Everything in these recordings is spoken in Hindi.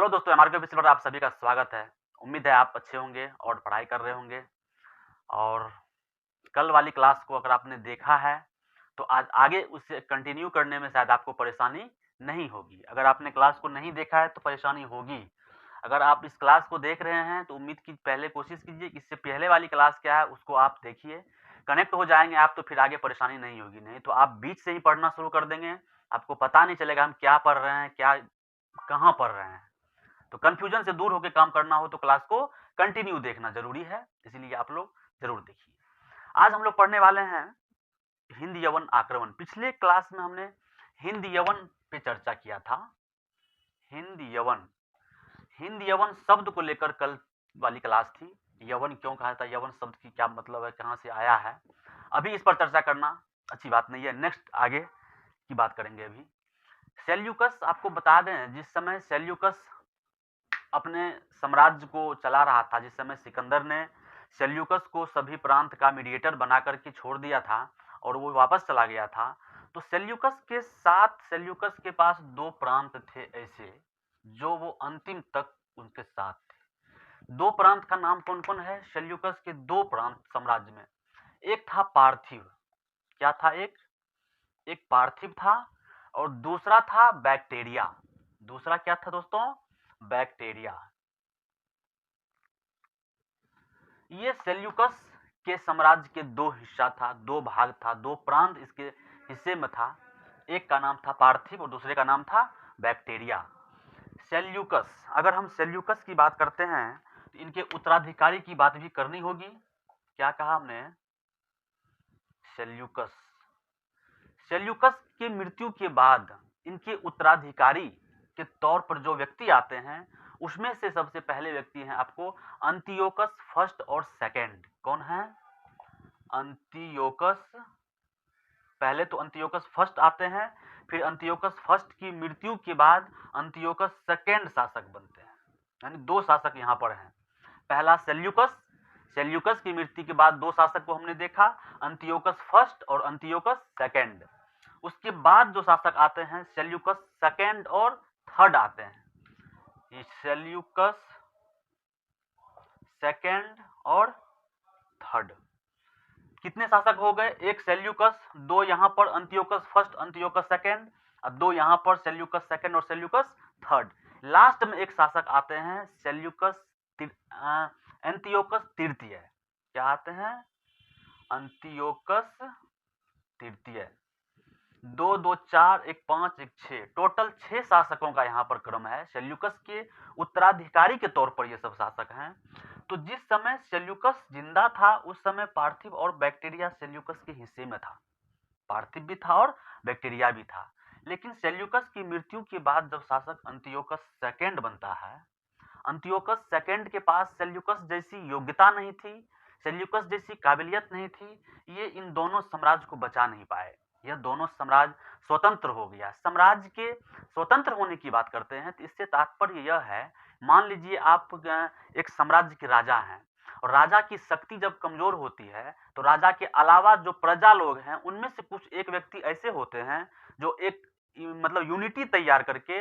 हेलो दोस्तों, एमआरके ऑफिस पर आप सभी का स्वागत है। उम्मीद है आप अच्छे होंगे और पढ़ाई कर रहे होंगे। और कल वाली क्लास को अगर आपने देखा है, तो आज आगे उसे कंटिन्यू करने में शायद आपको परेशानी नहीं होगी। अगर आपने क्लास को नहीं देखा है तो परेशानी होगी। अगर आप इस क्लास को देख रहे हैं तो उम्मीद की पहले कोशिश कीजिए कि इससे पहले वाली क्लास क्या है उसको आप देखिए। कनेक्ट हो जाएँगे आप तो फिर आगे परेशानी नहीं होगी। नहीं तो आप बीच से ही पढ़ना शुरू कर देंगे, आपको पता नहीं चलेगा हम क्या पढ़ रहे हैं, क्या कहाँ पढ़ रहे हैं। तो कन्फ्यूजन से दूर होकर काम करना हो तो क्लास को कंटिन्यू देखना जरूरी है, इसीलिए आप लोग जरूर देखिए। आज हम लोग पढ़ने वाले हैं हिंद यवन आक्रमण। पिछले क्लास में हमने हिंद यवन पे चर्चा किया था। हिंद यवन, हिंद यवन शब्द को लेकर कल वाली क्लास थी। यवन क्यों कहा था, यवन शब्द की क्या मतलब है, कहाँ से आया है, अभी इस पर चर्चा करना अच्छी बात नहीं है। नेक्स्ट आगे की बात करेंगे। अभी सेल्यूकस, आपको बता दें जिस समय सेल्यूकस अपने साम्राज्य को चला रहा था, जिस समय सिकंदर ने सेल्यूकस को सभी प्रांत का मीडिएटर बना करके छोड़ दिया था और वो वापस चला गया था, तो सेल्यूकस के साथ सेल्यूकस के पास दो प्रांत थे ऐसे जो वो अंतिम तक उनके साथ थे। दो प्रांत का नाम कौन कौन है सेल्यूकस के? दो प्रांत साम्राज्य में, एक था पार्थिव। क्या था? एक पार्थिव था और दूसरा था बैक्टेरिया। दूसरा क्या था दोस्तों? बैक्टेरिया। ये सेल्यूकस के साम्राज्य के दो हिस्सा था, दो भाग था, दो प्रांत इसके हिस्से में था। एक का नाम था पार्थिव और दूसरे का नाम था बैक्टेरिया। सेल्यूकस, अगर हम सेल्यूकस की बात करते हैं तो इनके उत्तराधिकारी की बात भी करनी होगी। क्या कहा हमने? सेल्यूकस, सेल्यूकस की मृत्यु के बाद इनके उत्तराधिकारी के तौर पर जो व्यक्ति आते हैं उसमें से सबसे पहले व्यक्ति हैं आपको अंतियोकस फर्स्ट और सेकंड। कौन है? अंतियोकस। पहले तो अंतियोकस फर्स्ट आते हैं, फिर अंतियोकस फर्स्ट की मृत्यु के बाद अंतियोकस सेकंड शासक बनते हैं। यानी दो शासक यहाँ पर हैं। पहला सेल्यूकस, सेल्यूकस की मृत्यु के बाद दो शासक को हमने देखा, अंतियोकस फर्स्ट और अंतियोकस सेकंड। उसके बाद जो शासक आते हैं सेल्यूकस सेकंड और थर्ड आते हैं। ये सेल्यूकस सेकंड और थर्ड, कितने शासक हो गए? एक सेल्यूकस, दो यहाँ पर अंतियोकस फर्स्ट अंतियोकस सेकंड, और दो यहाँ पर सेल्यूकस सेकंड और सेल्यूकस थर्ड। लास्ट में एक शासक आते हैं सेल्यूकस एंतियोकस तृतीय। क्या आते हैं? अंतियोकस तृतीय। दो दो चार, एक पांच, एक छह, टोटल 6 शासकों का यहाँ पर क्रम है। सेल्यूकस के उत्तराधिकारी के तौर पर ये सब शासक हैं। तो जिस समय सेल्यूकस जिंदा था उस समय पार्थिव और बैक्टीरिया सेल्यूकस के हिस्से में था। पार्थिव भी था और बैक्टीरिया भी था। लेकिन सेल्यूकस की मृत्यु के बाद जब शासक अंतियोकस सेकंड बनता है, अंतियोकस सेकंड के पास सेल्यूकस जैसी योग्यता नहीं थी, सेल्यूकस जैसी काबिलियत नहीं थी। ये इन दोनों साम्राज्य को बचा नहीं पाए। यह दोनों साम्राज्य स्वतंत्र हो गया। साम्राज्य के स्वतंत्र होने की बात करते हैं तो इससे तात्पर्य यह है, मान लीजिए आप एक साम्राज्य के राजा हैं और राजा की शक्ति जब कमजोर होती है तो राजा के अलावा जो प्रजा लोग हैं उनमें से कुछ एक व्यक्ति ऐसे होते हैं जो एक मतलब यूनिटी तैयार करके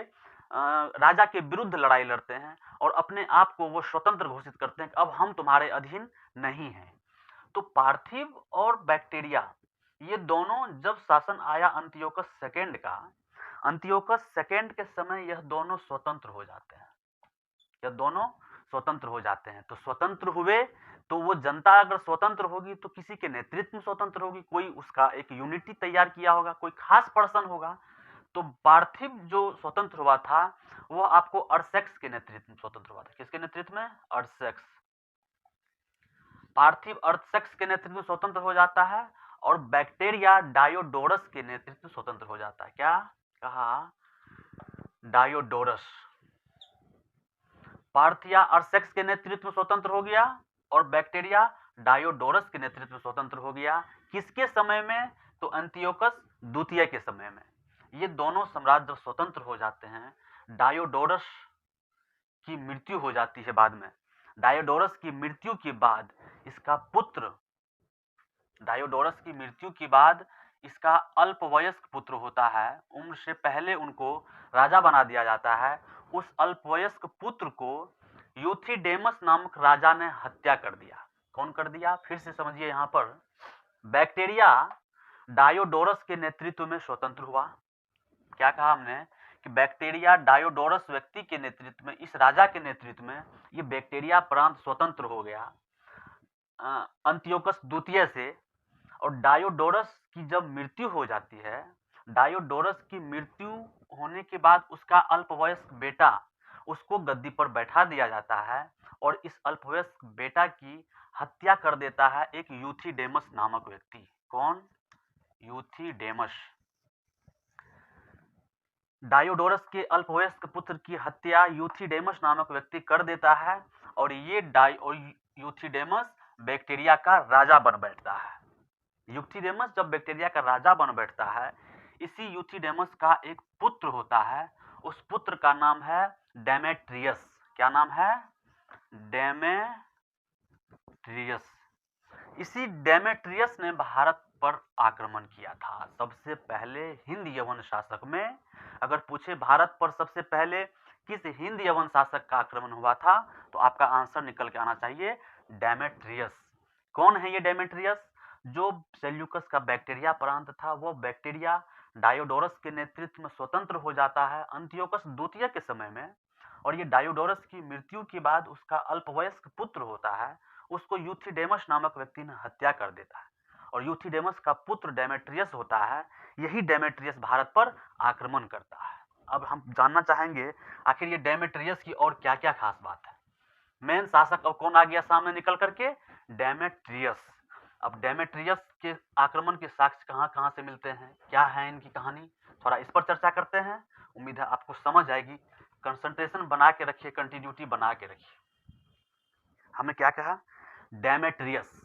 राजा के विरुद्ध लड़ाई लड़ते हैं और अपने आप को वो स्वतंत्र घोषित करते हैं कि अब हम तुम्हारे अधीन नहीं हैं। तो पार्थिव और बैक्टीरिया ये दोनों जब शासन आया अंतियोकस सेकंड का, अंतियोकस सेकंड के समय यह दोनों स्वतंत्र हो जाते हैं। यह दोनों स्वतंत्र हो जाते हैं। तो स्वतंत्र हुए तो वो जनता अगर स्वतंत्र होगी तो किसी के नेतृत्व में स्वतंत्र होगी, कोई उसका एक यूनिटी तैयार किया होगा, कोई खास पर्सन होगा। तो पार्थिव जो स्वतंत्र हुआ था वो आपको अर्सेक्स के नेतृत्व में स्वतंत्र हुआ था। किसके नेतृत्व में? अर्सेक्स। पार्थिव अर्सेक्स के नेतृत्व में स्वतंत्र हो जाता है और बैक्टीरिया डायोडोरस के नेतृत्व में स्वतंत्र हो जाता है। क्या कहा? डायोडोरस। पार्थिया अर्सेक्स के नेतृत्व में स्वतंत्र हो गया और बैक्टीरिया डायोडोरस के नेतृत्व में स्वतंत्र हो गया। किसके समय में? तो अंतियोकस द्वितीय के समय में। ये दोनों साम्राज्य जब स्वतंत्र हो जाते हैं, डायोडोरस की मृत्यु हो जाती है बाद में। डायोडोरस की मृत्यु के बाद इसका पुत्र, डायोडोरस की मृत्यु के बाद इसका अल्पवयस्क पुत्र होता है, उम्र से पहले उनको राजा बना दिया जाता है। उस अल्पवयस्क पुत्र को यूथिडेमस नामक राजा ने हत्या कर दिया। कौन कर दिया? फिर से समझिए, यहाँ पर बैक्टीरिया डायोडोरस के नेतृत्व में स्वतंत्र हुआ। क्या कहा हमने? कि बैक्टीरिया डायोडोरस व्यक्ति के नेतृत्व में, इस राजा के नेतृत्व में ये बैक्टीरिया प्रांत स्वतंत्र हो गया अंतियोकस द्वितीय से। और डायोडोरस की जब मृत्यु हो जाती है, डायोडोरस की मृत्यु होने के बाद उसका अल्पवयस्क बेटा, उसको गद्दी पर बैठा दिया जाता है और इस अल्पवयस्क बेटा की हत्या कर देता है एक यूथिडेमस नामक व्यक्ति। कौन? यूथिडेमस। डायोडोरस के अल्पवयस्क पुत्र की हत्या यूथिडेमस नामक व्यक्ति कर देता है और ये यूथिडेमस बैक्टीरिया का राजा बन बैठता है। यूथिडेमस जब बैक्टीरिया का राजा बन बैठता है, इसी यूथिडेमस का एक पुत्र होता है, उस पुत्र का नाम है डेमेट्रियस। क्या नाम है? डेमेट्रियस। इसी डेमेट्रियस ने भारत पर आक्रमण किया था। सबसे पहले हिंद यवन शासक में, अगर पूछे भारत पर सबसे पहले किस हिंद यवन शासक का आक्रमण हुआ था, तो आपका आंसर निकल के आना चाहिए डेमेट्रियस। कौन है ये डेमेट्रियस? जो सेल्यूकस का बैक्टीरिया प्रांत था, वो बैक्टीरिया डायोडोरस के नेतृत्व में स्वतंत्र हो जाता है अंतियोकस द्वितीय के समय में, और ये डायोडोरस की मृत्यु के बाद उसका अल्पवयस्क पुत्र होता है, उसको यूथिडेमस नामक व्यक्ति ने हत्या कर देता है और यूथिडेमस का पुत्र डेमेट्रियस होता है। यही डेमेट्रियस भारत पर आक्रमण करता है। अब हम जानना चाहेंगे आखिर ये डेमेट्रियस की और क्या क्या खास बात है। मेन शासक अब कौन आ गया सामने निकल करके? डेमेट्रियस। अब डेमेट्रियस के आक्रमण के साक्ष्य कहां कहां से मिलते हैं, क्या है इनकी कहानी, थोड़ा इस पर चर्चा करते हैं। उम्मीद है आपको समझ आएगी। कंसंट्रेशन बना के रखिए, कंटिन्यूटी बना के रखिए। हमने क्या कहा? डेमेट्रियस।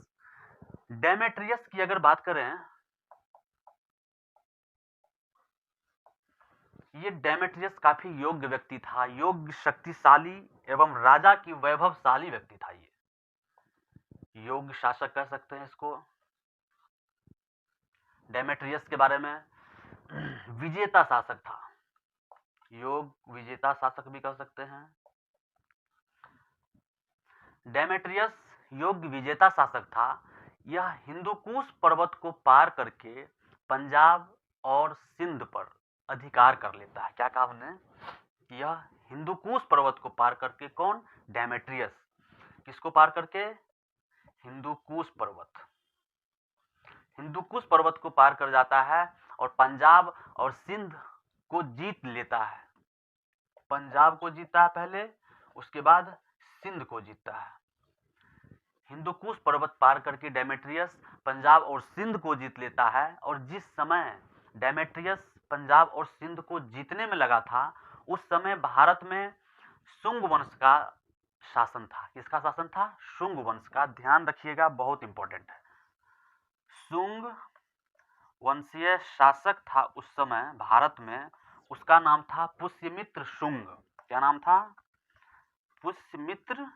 डेमेट्रियस की अगर बात करें, ये डेमेट्रियस काफी योग्य व्यक्ति था, योग्य, शक्तिशाली एवं राजा की वैभवशाली व्यक्ति था। ये योग्य शासक कह सकते हैं इसको। डेमेट्रियस के बारे में विजेता शासक था, योग विजेता शासक भी कह सकते हैं। डेमेट्रियस योग्य विजेता शासक था। यह हिंदुकुश पर्वत को पार करके पंजाब और सिंध पर अधिकार कर लेता है। क्या कहा हमने? यह हिंदुकुश पर्वत को पार करके, कौन? डेमेट्रियस। किसको पार करके? हिंदुकुश पर्वत। हिंदुकुश पर्वत को पार कर जाता है और पंजाब और सिंध को जीत लेता है। पंजाब को जीतता है पहले, उसके बाद सिंध को जीतता है। हिंदुकुश पर्वत पार करके डेमेट्रियस पंजाब और सिंध को जीत लेता है। और जिस समय डेमेट्रियस पंजाब और सिंध को जीतने में लगा था, उस समय भारत में शुंग वंश का शासन था। किसका शासन था? शुंग वंश का। ध्यान रखिएगा, बहुत इंपॉर्टेंट है। शुंग वंशीय शासक था उस समय भारत में, उसका नाम था पुष्यमित्र शुंग। क्या नाम था? पुष्यमित्र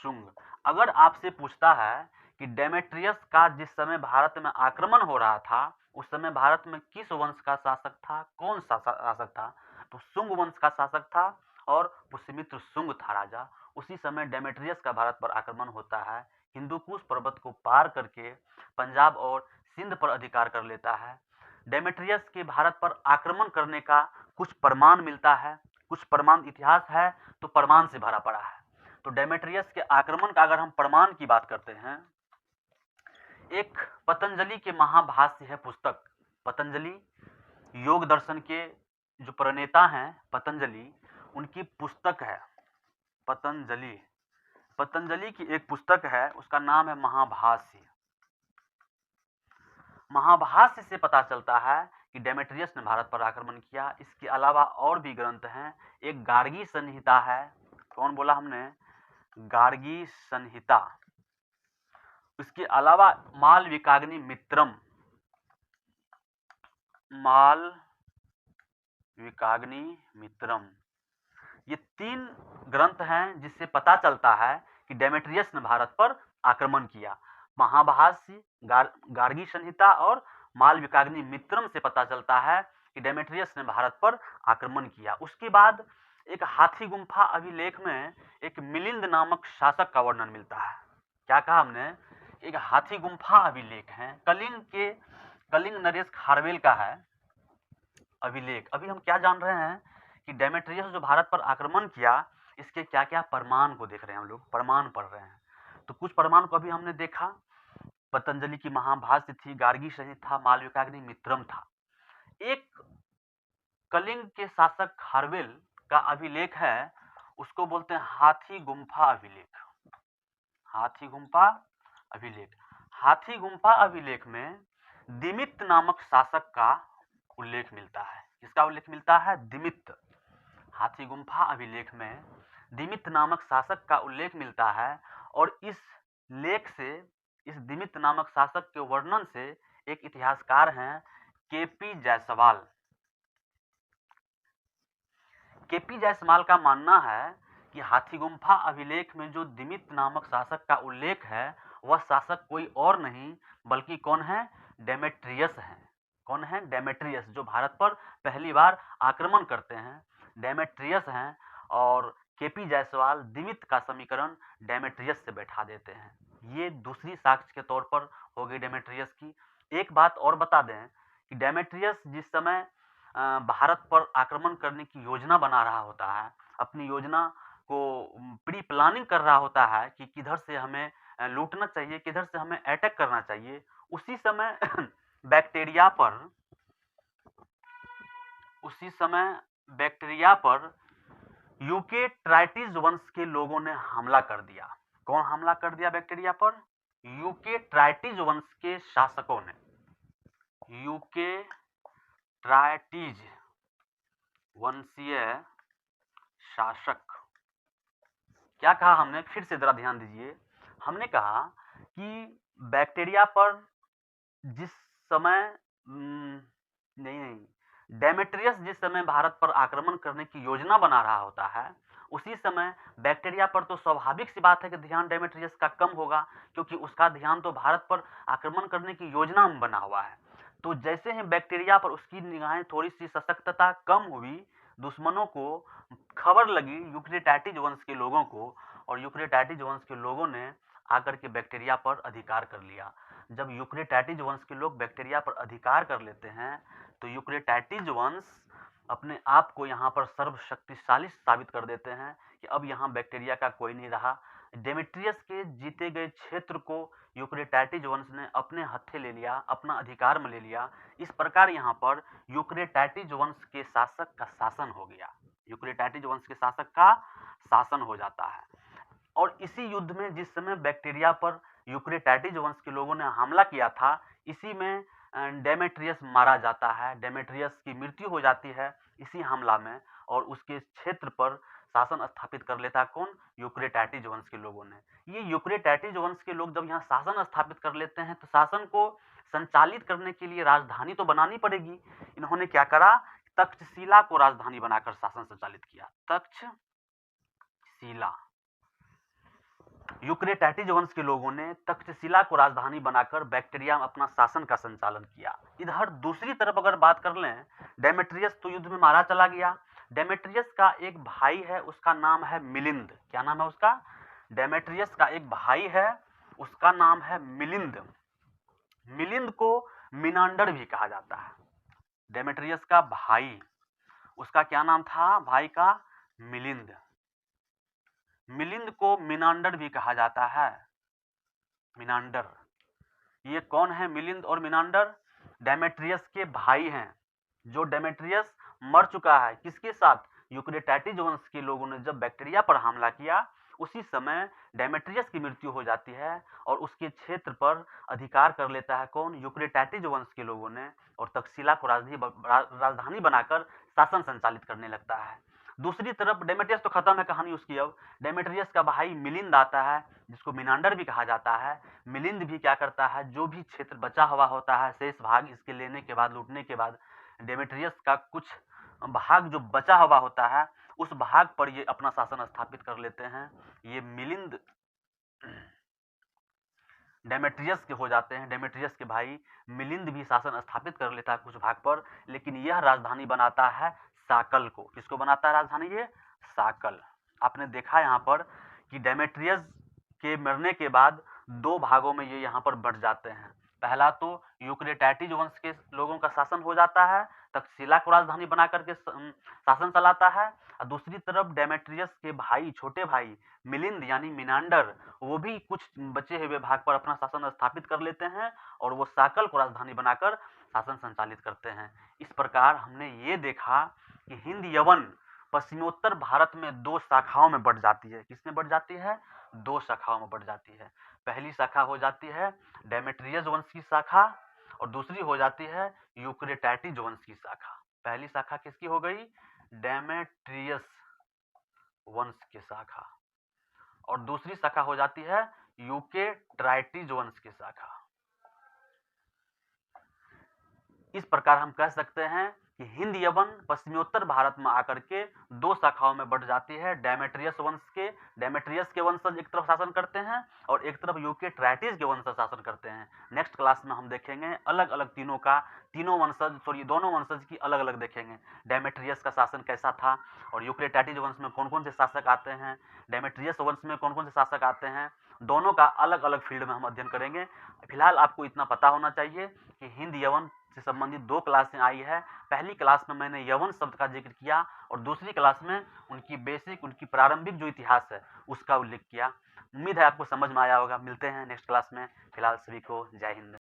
शुंग। अगर आपसे पूछता है कि डेमेट्रियस का जिस समय भारत में आक्रमण हो रहा था, उस समय भारत में किस वंश का शासक था, कौन सा शासक था, तो शुंग वंश का शासक था और पुष्यमित्र शुंग था राजा। उसी समय डेमेट्रियस का भारत पर आक्रमण होता है, हिंदुकुश पर्वत को पार करके पंजाब और सिंध पर अधिकार कर लेता है। डेमेट्रियस के भारत पर आक्रमण करने का कुछ प्रमाण मिलता है, कुछ प्रमाण इतिहास है तो प्रमाण से भरा पड़ा है। तो डेमेट्रियस के आक्रमण का अगर हम प्रमाण की बात करते हैं, एक पतंजलि के महाभाष्य है पुस्तक। पतंजलि योग दर्शन के जो प्रणेता हैं पतंजलि, उनकी पुस्तक है पतंजलि। पतंजलि की एक पुस्तक है, उसका नाम है महाभाष्य। महाभाष्य से पता चलता है कि डेमेट्रियस ने भारत पर आक्रमण किया। इसके अलावा और भी ग्रंथ हैं। एक गार्गी संहिता है। कौन बोला हमने? गार्गी संहिता। इसके अलावा मालविकाग्नि मित्रम, मालविकाग्नि मित्रम, ये 3 ग्रंथ हैं जिससे पता चलता है कि डेमेट्रियस ने भारत पर आक्रमण किया। महाभाष्य, गार्गी संहिता और मालविकाग्नि मित्रम से पता चलता है कि डेमेट्रियस ने भारत पर आक्रमण किया। उसके बाद एक हाथी गुम्फा अभिलेख में एक मिलिंद नामक शासक का वर्णन मिलता है। क्या कहा हमने? एक हाथी गुम्फा अभिलेख है, कलिंग नरेश खारवेल का है अभिलेख। अभी हम क्या जान रहे हैं कि डेमेट्रियस जो भारत पर आक्रमण किया, इसके क्या क्या प्रमाण को देख रहे हैं हम लोग, प्रमाण पढ़ रहे हैं। तो कुछ प्रमाण को अभी हमने देखा, पतंजलि की महाभाष्य थी, गार्गी संहिता था, मालविकाग्नि मित्रम था। एक कलिंग के शासक खारवेल का अभिलेख है, उसको बोलते हैं हाथी गुम्फा अभिलेख। हाथी गुम्फा अभिलेख। हाथी गुम्फा अभिलेख में दिमित नामक शासक का उल्लेख मिलता है। किसका उल्लेख मिलता है? दिमित। हाथी गुम्फा अभिलेख में दिमित नामक शासक का उल्लेख मिलता है, और इस लेख से, इस दिमित नामक शासक के वर्णन से एक इतिहासकार हैं केपी जायसवाल। केपी जायसवाल का मानना है कि हाथी गुम्फा अभिलेख में जो दिमित नामक शासक का उल्लेख है, वह शासक कोई और नहीं बल्कि कौन है? डेमेट्रियस है। कौन है? डेमेट्रियस, जो भारत पर पहली बार आक्रमण करते हैं, डेमेट्रियस हैं। और केपी जायसवाल दिमित का समीकरण डेमेट्रियस से बैठा देते हैं। ये दूसरी साक्ष्य के तौर पर हो गई डेमेट्रियस की। एक बात और बता दें कि डेमेट्रियस जिस समय भारत पर आक्रमण करने की योजना बना रहा होता है, अपनी योजना को प्री प्लानिंग कर रहा होता है कि किधर से हमें लूटना चाहिए, किधर से हमें अटैक करना चाहिए, उसी समय बैक्टीरिया पर यूकेट्राइटिस वंश के लोगों ने हमला कर दिया। कौन हमला कर दिया बैक्टीरिया पर? यूकेट्राइटिस वंश के शासकों ने। यूकेट्राइटिस वंशीय शासक। क्या कहा हमने? फिर से जरा ध्यान दीजिए। हमने कहा कि बैक्टीरिया पर जिस समय डेमेट्रियस जिस समय भारत पर आक्रमण करने की योजना बना रहा होता है, उसी समय बैक्टीरिया पर तो स्वाभाविक सी बात है कि ध्यान डेमेट्रियस का कम होगा, क्योंकि उसका ध्यान तो भारत पर आक्रमण करने की योजना में बना हुआ है। तो जैसे ही बैक्टीरिया पर उसकी निगाहें थोड़ी सी सशक्तता कम हुई, दुश्मनों को खबर लगी यूक्रेटाइटिस वंश के लोगों को, और यूक्रेटाइटिस वंश के लोगों ने आकर के बैक्टीरिया पर अधिकार कर लिया। जब यूक्रेटाइटिस वंश के लोग बैक्टीरिया पर अधिकार कर लेते हैं, तो यूक्रेटाइटिस वंश अपने आप को यहाँ पर सर्वशक्तिशाली साबित कर देते हैं कि अब यहाँ बैक्टीरिया का कोई नहीं रहा। डेमेट्रियस के जीते गए क्षेत्र को यूक्रेटाइटिस वंश ने अपने हत्थे ले लिया, अपना अधिकार में ले लिया। इस प्रकार यहाँ पर यूक्रेटाइटिस वंश के शासक का शासन हो गया। यूक्रेटाइटिस वंश के शासक का शासन हो जाता है। और इसी युद्ध में जिस समय बैक्टीरिया पर यूक्रेटाइटिस वंश के लोगों ने हमला किया था, इसी में डेमेट्रियस मारा जाता है। डेमेट्रियस की मृत्यु हो जाती है इसी हमला में, और उसके क्षेत्र पर शासन स्थापित कर लेता कौन? यूक्रेटाइटिस वंश के लोगों ने। ये यूक्रेटाइटिस वंश के लोग जब यहाँ शासन स्थापित कर लेते हैं, तो शासन को संचालित करने के लिए राजधानी तो बनानी पड़ेगी। इन्होंने क्या करा? तक्षशिला को राजधानी बनाकर शासन संचालित किया। तक्षशिला। यूक्रेटाइटिस वंश के लोगों ने तक्षशिला को राजधानी बनाकर बैक्टीरिया में अपना शासन का संचालन किया। इधर दूसरी तरफ अगर बात कर लें, डेमेट्रियस तो युद्ध में मारा चला गया। डेमेट्रियस का एक भाई है, उसका नाम है मिलिंद। क्या नाम है उसका? डेमेट्रियस का एक भाई है, उसका नाम है मिलिंद। मिलिंद को मिनांडर भी कहा जाता है। डेमेट्रियस का भाई, उसका क्या नाम था भाई का? मिलिंद। मिलिंद को मिनांडर भी कहा जाता है। मिनांडर, ये कौन है? मिलिंद और मिनांडर डेमेट्रियस के भाई हैं। जो डेमेट्रियस मर चुका है, किसके साथ? यूक्रेटाइटिस वंश के लोगों ने जब बैक्टीरिया पर हमला किया, उसी समय डेमेट्रियस की मृत्यु हो जाती है, और उसके क्षेत्र पर अधिकार कर लेता है कौन? यूक्रेटाइटिस वंश के लोगों ने, और तक्षशिला को राजधानी बनाकर शासन संचालित करने लगता है। दूसरी तरफ डेमेट्रियस तो खत्म है कहानी उसकी। अब डेमेट्रियस का भाई मिलिंद आता है, जिसको मिनांडर भी कहा जाता है। मिलिंद भी क्या करता है? जो भी क्षेत्र बचा हुआ होता है, शेष भाग इसके लेने के बाद, लूटने के बाद, डेमेट्रियस का कुछ भाग जो बचा हुआ होता है, उस भाग पर ये अपना शासन स्थापित कर लेते हैं। ये मिलिंद डेमेट्रियस के हो जाते हैं। डेमेट्रियस के भाई मिलिंद भी शासन स्थापित कर लेता है कुछ भाग पर, लेकिन यह राजधानी बनाता है साकल को। किसको बनाता है राजधानी? ये साकल। आपने देखा यहाँ पर कि डेमेट्रियस के मरने के बाद 2 भागों में ये यहाँ पर बँट जाते हैं। पहला तो यूक्रेटाइटिस वंश के लोगों का शासन हो जाता है, तक्षशिला को राजधानी बना करके शासन चलाता है, और दूसरी तरफ डेमेट्रियस के भाई, छोटे भाई मिलिंद यानी मिनांडर, वो भी कुछ बचे हुए भाग पर अपना शासन स्थापित कर लेते हैं और वो साकल को राजधानी बनाकर शासन संचालित करते हैं। इस प्रकार हमने ये देखा कि हिंद यवन पश्चिमोत्तर भारत में 2 शाखाओं में बढ़ जाती है। किसमें बढ़ जाती है? 2 शाखाओं में बढ़ जाती है। पहली शाखा हो जाती है डेमेट्रियस वंश की शाखा और दूसरी हो जाती है यूक्रेटाइटिस वंश की शाखा। पहली शाखा किसकी हो गई? डेमेट्रियस वंश की शाखा, और दूसरी शाखा हो जाती है यूक्रेटाइटिस वंश की शाखा। इस प्रकार हम कह सकते हैं कि हिंद यवन पश्चिमोत्तर भारत में आकर के 2 शाखाओं में बढ़ जाती है। डेमेट्रियस के वंशज एक तरफ शासन करते हैं और एक तरफ यूक्रेटाइटिस के वंशज शासन करते हैं। नेक्स्ट क्लास में हम देखेंगे अलग अलग दोनों वंशज की अलग अलग देखेंगे। डेमेट्रियस का शासन कैसा था और यूक्रेटाइटिस वंश में कौन कौन से शासक आते हैं, डेमेट्रियस वंश में कौन कौन से शासक आते हैं, दोनों का अलग अलग फील्ड में हम अध्ययन करेंगे। फिलहाल आपको इतना पता होना चाहिए कि हिंद यवन से संबंधित 2 क्लासें आई है। पहली क्लास में मैंने यवन शब्द का जिक्र किया और दूसरी क्लास में उनकी प्रारंभिक जो इतिहास है उसका उल्लेख किया। उम्मीद है आपको समझ में आया होगा। मिलते हैं नेक्स्ट क्लास में। फिलहाल सभी को जय हिंद।